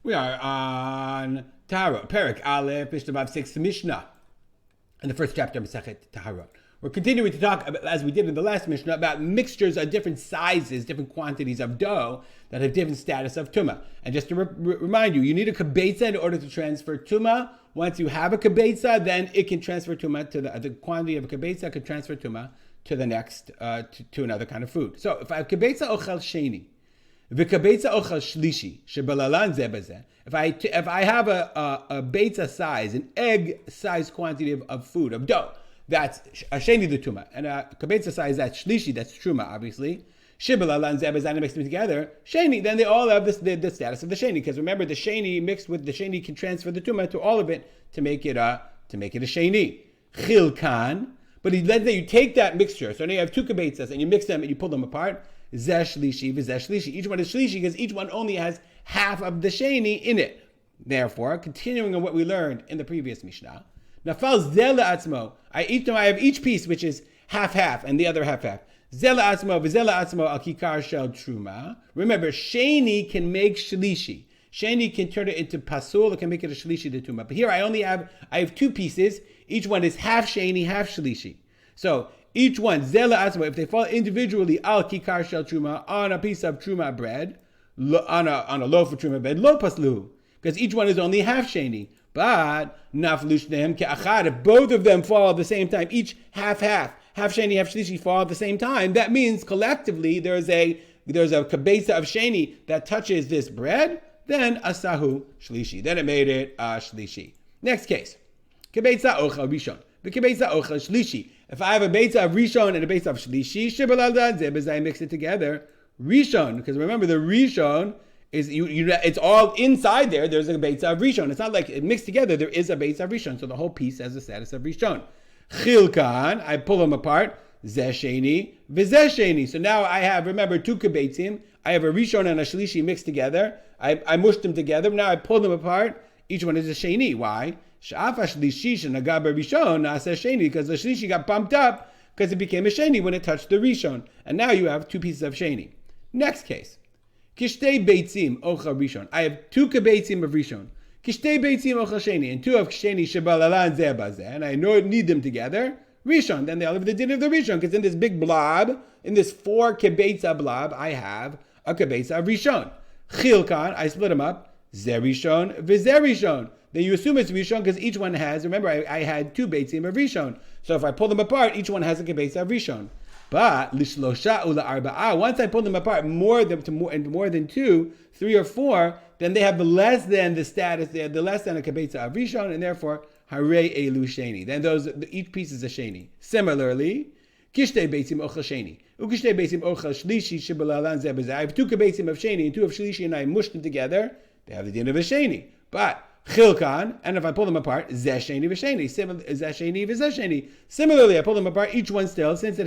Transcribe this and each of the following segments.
We are on Taharot, Perek Aleph, Mishnah 6, Mishnah, in the first chapter of Masechet Taharot. We're continuing to talk, as we did in the last Mishnah, about mixtures of different sizes, different quantities of dough that have different status of tumah. And just to remind you, you need a kibetza in order to transfer tumah. Once you have a kibetza, then it can transfer tumah to the quantity of a kibetza can transfer tumah to the next, to another kind of food. So if I have kibetza ochel sheni, if I have a beitza size, an egg size quantity of food, of dough, that's a sheni the tuma, and a kibetza size, that's shlishi, that's truma, obviously. Shibalalan zebazan mixed them together, sheni, then they all have the status of the sheni, because remember the sheni mixed with the sheni can transfer the tuma to all of it to make it a sheni. Chilkan, but let's say you take that mixture, so now you have two kibetzas and you mix them and you pull them apart. Zeh shlishi v'zeh shlishi. Each one is shlishi because each one only has half of the sheni in it. Therefore, continuing on what we learned in the previous Mishnah, nafal zeh le'atzmo. I have each piece which is half-half and the other half-half. Zeh le'atzmo v'zeh le'atzmo al kikar shel truma. Remember, sheni can make shlishi. Sheni can turn it into pasul. It can make it a shlishi de tuma. But here I have two pieces. Each one is half sheni, half shlishi. So each one, zela asma, if they fall individually, al kikar shel truma, on a piece of truma bread, on a loaf of truma bread, lo paslu, because each one is only half sheni. But naflu shnehem ke'achad, if both of them fall at the same time, each half sheni, half shlishi fall at the same time, that means collectively there's a kabesa of sheni that touches this bread, then asahu shlishi. Then it made it shlishi. Next case, kabesa ochel rishon. The kibetza ochel shlishi. If I have a beitza of rishon and a beitza of shlishi, shibalal zebaz, I mix it together. Rishon, because remember the rishon is it's all inside there. There's a beitza of rishon. It's not like it mixed together. There is a beitza of rishon, so the whole piece has the status of rishon. Chilkan, I pull them apart. Zeh sheni v'zeh sheni. So now I have, remember, two kibetzim. I have a rishon and a shlishi mixed together. I mushed them together. Now I pull them apart. Each one is a sheni. Why? Because the shlishi got bumped up because it became a sheni when it touched the rishon. And now you have two pieces of sheni. Next case. Kishtei beitzim ocha rishon. I have two kibeitzim of rishon. Kishtei beitzim ocha sheni. And two of sheni shebalalan zeh bazeh. And I need them together. Rishon. Then they all have the din of the rishon. Because in this big blob, in this 4 kibeitza blob, I have a kibeitza of rishon. Chilkan, I split them up. Zeh rishon v'zeh rishon. Then you assume it's Rishon because each one has, remember I had two beitzim of Rishon. So if I pull them apart, each one has a kibetza of Rishon. But lishlosha ula arba'a, once I pull them apart more than 2, 3 or 4, then they have the less than the status, they have the less than a kibetza of Rishon, and therefore harei elu sheni. Then each piece is a sheni. Similarly, kishtei beitzim ochel sheni. Ukishtei beitzim ochel shlishi shibalalan zebazeh. I have two kibeitzim of sheni and two of shlishi, and I mush them together. They have the din of a sheni. But Chilkan, and if I pull them apart, zeh sheni v'sheni, zeh sheni v'zeh sheni. Similarly, I pull them apart, each one still, since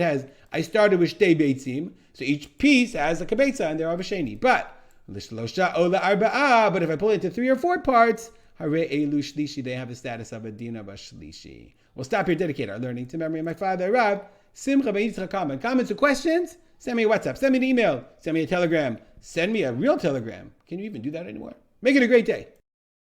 I started with shtei beitzim, so each piece has a kibetza and they're all v'sheni. But lishlosha ola arba'a, but if I pull it into 3 or 4 parts, harei elu shlishi, they have the status of a din of a shlishi. We'll stop here, dedicate our learning to memory of my father, Rav Simcha ben Yitzchak Kalman. Comments or questions? Send me a WhatsApp, send me an email, send me a telegram, send me a real telegram. Can you even do that anymore? Make it a great day.